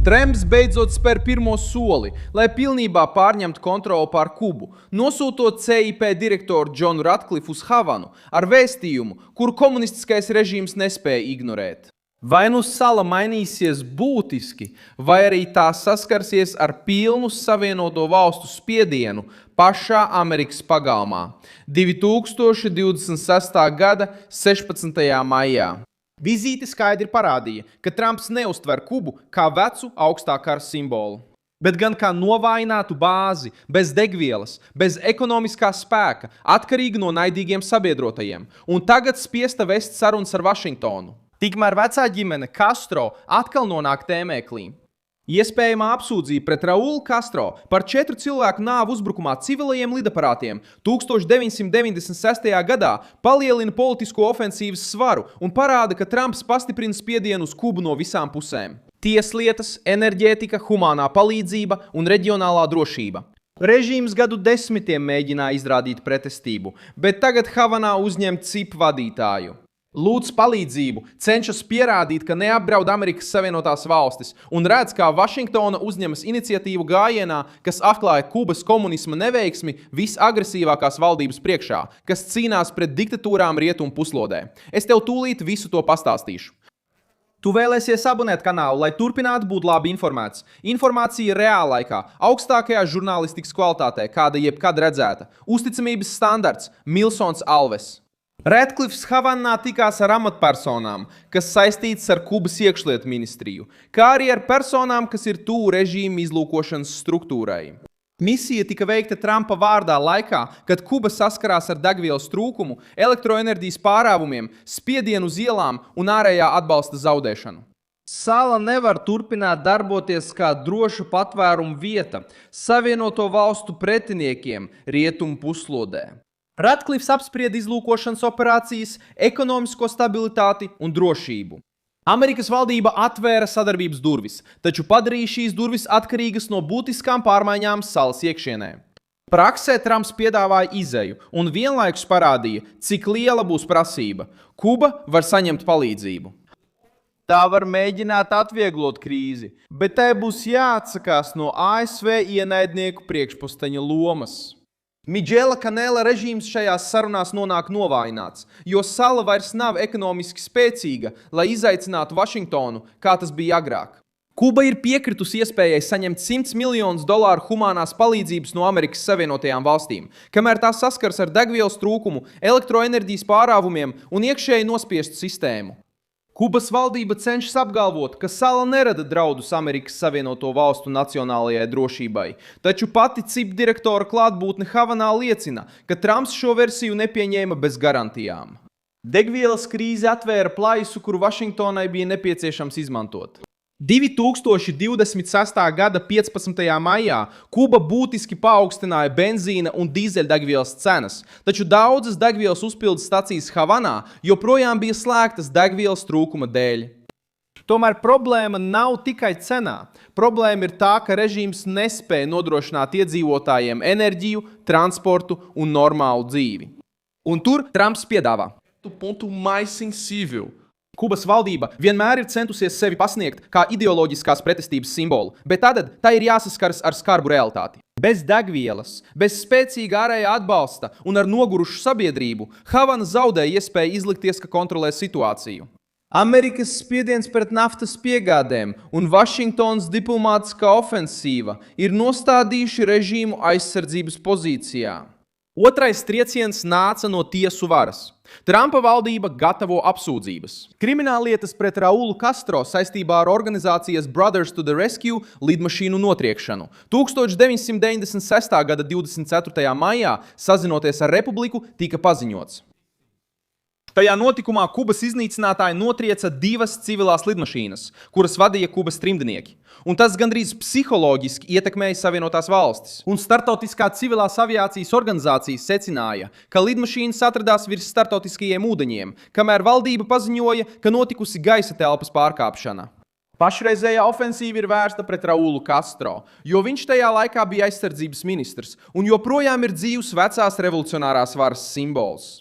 Trumps beidzot spēr pirmo soli, lai pilnībā pārņemtu kontroli pār Kubu, nosūtot CIP direktoru Džonu Ratcliffu uz Havanu ar vēstījumu, kuru komunistiskais režīms nespēja ignorēt. Vai nu sala mainīsies būtiski, vai arī tā saskarsies ar pilnu Savienoto Valstu spiedienu pašā Amerikas pagalmā 2026. gada 16. maijā. Vizīte skaidri parādīja, ka Trumps neuztver Kubu kā vecu augstā kara simbolu, bet gan kā novājinātu bāzi, bez degvielas, bez ekonomiskā spēka, atkarīgi no naidīgiem sabiedrotajiem, un tagad spiesta vest sarunas ar Vašingtonu. Tikmēr vecā ģimene Castro atkal nonāk tēmēklī. Iespējamā apsūdzība pret Raulu Castro par 4 cilvēku nāvu uzbrukumā civilajiem lidaparātiem 1996. gadā palielina politisko ofensīvas svaru un parāda, ka Trumps pastiprina spiedienu uz Kubu no visām pusēm. Tieslietas, enerģētika, humānā palīdzība un reģionālā drošība. Režīms gadu desmitiem mēģināja izrādīt pretestību, bet tagad Havanā uzņem CIP vadītāju. Lūdz palīdzību, cenšas pierādīt, ka neapdraud Amerikas Savienotās Valstis un redz, kā Vašingtona uzņemas iniciatīvu gājienā, kas atklāja Kubas komunisma neveiksmi visagresīvākās valdības priekšā, kas cīnās pret diktatūrām rietumu puslodē. Es tev tūlīt visu to pastāstīšu. Tu vēlēsies abonēt kanālu, lai turpinātu būt labi informēts. Informācija reālaikā, augstākajā žurnālistikas kvalitātē, kāda jebkad redzēta. Uzticamības standarts Milsons Alves. Ratcliffs Havanā tikās ar amatpersonām, kas saistītas ar Kubas iekšlietu ministriju, kā arī ar personām, kas ir tuvu režīma izlūkošanas struktūrai. Misija tika veikta Trumpa vārdā laikā, kad Kuba saskarās ar degvielas trūkumu, elektroenerģijas pārāvumiem, spiedienu uz ielām un ārējā atbalsta zaudēšanu. Sala nevar turpināt darboties kā droša patvērumu vieta Savienoto Valstu pretiniekiem rietumu puslodē. Ratcliffs apsprieda izlūkošanas operācijas, ekonomisko stabilitāti un drošību. Amerikas valdība atvēra sadarbības durvis, taču padarīja šīs durvis atkarīgas no būtiskām pārmaiņām salas iekšienē. Praksē Trumps piedāvāja izeju un vienlaikus parādīja, cik liela būs prasība. Kuba var saņemt palīdzību. Tā var mēģināt atvieglot krīzi, bet tai būs jāatsakās no ASV ienaidnieku priekšposteņa lomas. Miguela Canela režīms šajās sarunās nonāk novājināts, jo sala vairs nav ekonomiski spēcīga, lai izaicinātu Vašingtonu, kā tas bija agrāk. Kuba ir piekritusi iespējai saņemt $100 miljonus humānās palīdzības no Amerikas Savienotajām Valstīm, kamēr tā saskars ar degvielas trūkumu, elektroenerģijas pārāvumiem un iekšēji nospiestu sistēmu. Kubas valdība cenšas apgalvot, ka sala nerada draudus Amerikas Savienoto Valstu nacionālajai drošībai, taču pati CIP direktora klātbūtne Havanā liecina, ka Trumps šo versiju nepieņēma bez garantijām. Degvielas krīze atvēra plaisu, kuru Vašingtonai bija nepieciešams izmantot. 2026. gada 15. maijā Kuba būtiski paaugstināja benzīna un dīzeļdegvielas cenas, taču daudzas degvielas uzpildes stacijas Havanā joprojām bija slēgtas degvielas trūkuma dēļ. Tomēr problēma nav tikai cenā. Problēma ir tā, ka režīms nespēja nodrošināt iedzīvotājiem enerģiju, transportu un normālu dzīvi. Un tur Trumps piedāvā pontu mais sensível. Kubas valdība vienmēr ir centusies sevi pasniegt kā ideoloģiskās pretestības simbolu, bet tad tā ir jāsaskaras ar skarbu realitāti. Bez degvielas, bez spēcīga ārējā atbalsta un ar nogurušu sabiedrību Havana zaudēja iespēju izlikties, ka kontrolē situāciju. Amerikas spiediens pret naftas piegādēm un Vašingtonas diplomātiskā ofensīva ir nostādījuši režīmu aizsardzības pozīcijā. Otrais trieciens nāca no tiesu varas. Trumpa valdība gatavo apsūdzības. Krimināllietas pret Raulu Castro saistībā ar organizācijas Brothers to the Rescue lidmašīnu notriekšanu. 1996. gada 24. maijā, sazinoties ar Republiku, tika paziņots. Tajā notikumā Kubas iznīcinātāji notrieca 2 civilās lidmašīnas, kuras vadīja Kubas trimdnieki. Un tas gandrīz psiholoģiski ietekmēja Savienotās Valstis. Un Startautiskā civilās aviācijas organizācija secināja, ka lidmašīnas atradās virs startautiskajiem ūdeņiem, kamēr valdība paziņoja, ka notikusi gaisa telpas pārkāpšana. Pašreizējā ofensīva ir vērsta pret Raulu Castro, jo viņš tajā laikā bija aizsardzības ministrs un joprojām ir dzīvs vecās revolucionārās varas simbols.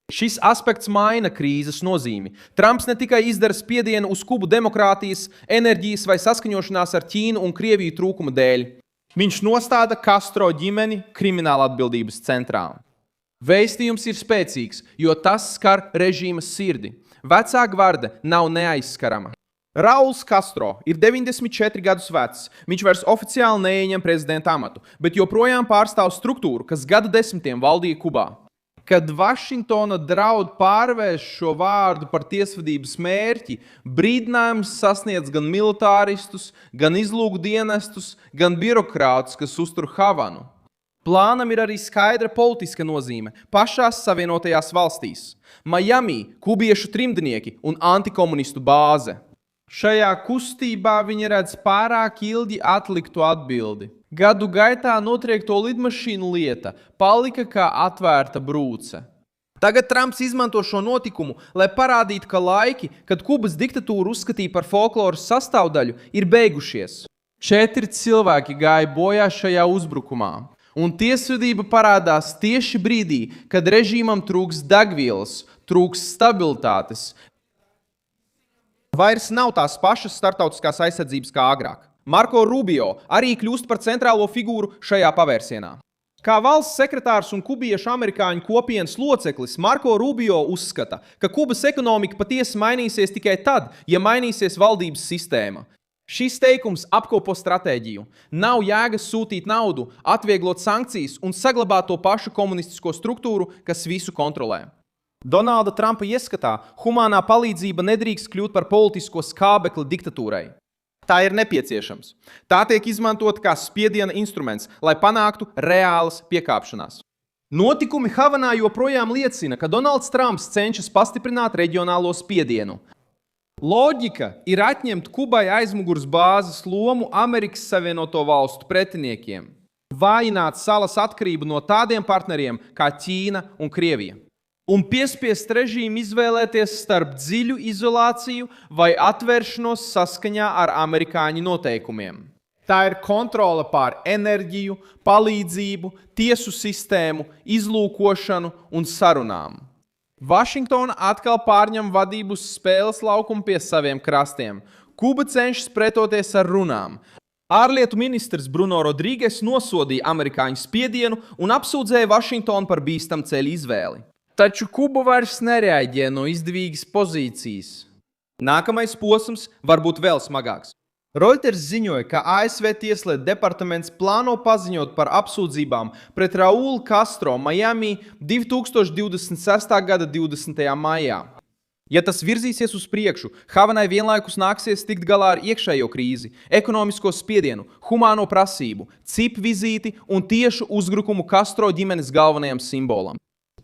Šis aspekts maina krīzes nozīmi. Trumps ne tikai izdara spiedienu uz Kubu demokrātijas, enerģijas vai saskaņošanās ar Ķīnu un Krieviju trūkuma dēļ. Viņš nostāda Castro ģimeni krimināla atbildības centrā. Vēstījums ir spēcīgs, jo tas skar režīma sirdi. Vecā gvarde nav neaizskarama. Rauls Castro ir 94 gadus vecs. Viņš vairs oficiāli neieņem prezidenta amatu, bet joprojām pārstāv struktūru, kas gadu desmitiem valdīja Kubā. Kad Vašingtona draud pārvērst šo vārdu par tiesvedības mērķi, brīdinājums sasniedz gan militāristus, gan izlūku dienestus, gan birokrātus, kas uztur Havanu. Plānam ir arī skaidra politiska nozīme pašās Savienotajās valstīs. Miami, kubiešu trimdnieki un antikomunistu bāze. Šajā kustībā viņi redz pārāk ilgi atliktu atbildi. Gadu gaitā notriekto lidmašīnu lieta palika kā atvērta brūce. Tagad Trumps izmanto šo notikumu, lai parādītu, ka laiki, kad Kubas diktatūru uzskatīja par folkloras sastāvdaļu, ir beigušies. 4 cilvēki gāja bojā šajā uzbrukumā, un tiesvedība parādās tieši brīdī, kad režīmam trūks degvielas, trūks stabilitātes. Vairs nav tās pašas starptautiskās aizsardzības kā agrāk. Marko Rubio arī kļūst par centrālo figūru šajā pavērsienā. Kā valsts sekretārs un kubiešu amerikāņu kopienas loceklis, Marko Rubio uzskata, ka Kubas ekonomika patiesi mainīsies tikai tad, ja mainīsies valdības sistēma. Šis teikums apkopo stratēģiju. Nav jēgas sūtīt naudu, atvieglot sankcijas un saglabāt to pašu komunistisko struktūru, kas visu kontrolē. Donalda Trumpa ieskatā humānā palīdzība nedrīkst kļūt par politisko skābekli diktatūrai. Tā ir nepieciešams. Tā tiek izmantota kā spiediena instruments, lai panāktu reālas piekāpšanās. Notikumi Havanā joprojām liecina, ka Donalds Trumps cenšas pastiprināt reģionālo spiedienu. Loģika ir atņemt Kubai aizmugures bāzes lomu Amerikas Savienoto Valstu pretiniekiem, vājināt salas atkarību no tādiem partneriem kā Ķīna un Krievija, un piespiest režīmu izvēlēties starp dziļu izolāciju vai atvēršanos saskaņā ar amerikāņu noteikumiem. Tā ir kontrole pār enerģiju, palīdzību, tiesu sistēmu, izlūkošanu un sarunām. Vašingtona atkal pārņem vadību uz spēles laukumu pie saviem krastiem. Kuba cenšas pretoties ar runām. Ārlietu ministrs Bruno Rodrīges nosodīja amerikāņu spiedienu un apsūdzēja Vašingtonu par bīstamu ceļu izvēli. Taču Kuba vairs nereaģē no izdevīgas pozīcijas. Nākamais posms var būt vēl smagāks. Reuters ziņoja, ka ASV Tieslietu departaments plāno paziņot par apsūdzībām pret Raulu Castro Miami 2026. gada 20. maijā. Ja tas virzīsies uz priekšu, Havanai vienlaikus nāksies tikt galā ar iekšējo krīzi, ekonomisko spiedienu, humāno prasību, cipu vizīti un tiešu uzbrukumu Castro ģimenes galvenajam simbolam.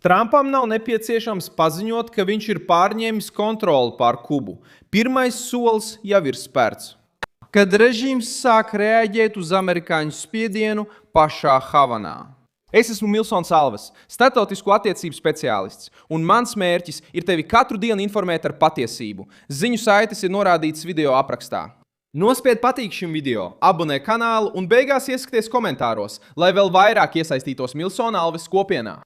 Trumpam nav nepieciešams paziņot, ka viņš ir pārņēmis kontroli pār Kubu. Pirmais solis jau ir spērts. Kad režīms sāk reaģēt uz amerikāņu spiedienu pašā Havanā. Es esmu Milsons Alves, starptautisko attiecību speciālists, un mans mērķis ir tevi katru dienu informēt ar patiesību. Ziņu saites ir norādītas video aprakstā. Nospied patīk šim video, abonē kanālu un beigās ieskaties komentāros, lai vēl vairāk iesaistītos Milsona Alves kopienā.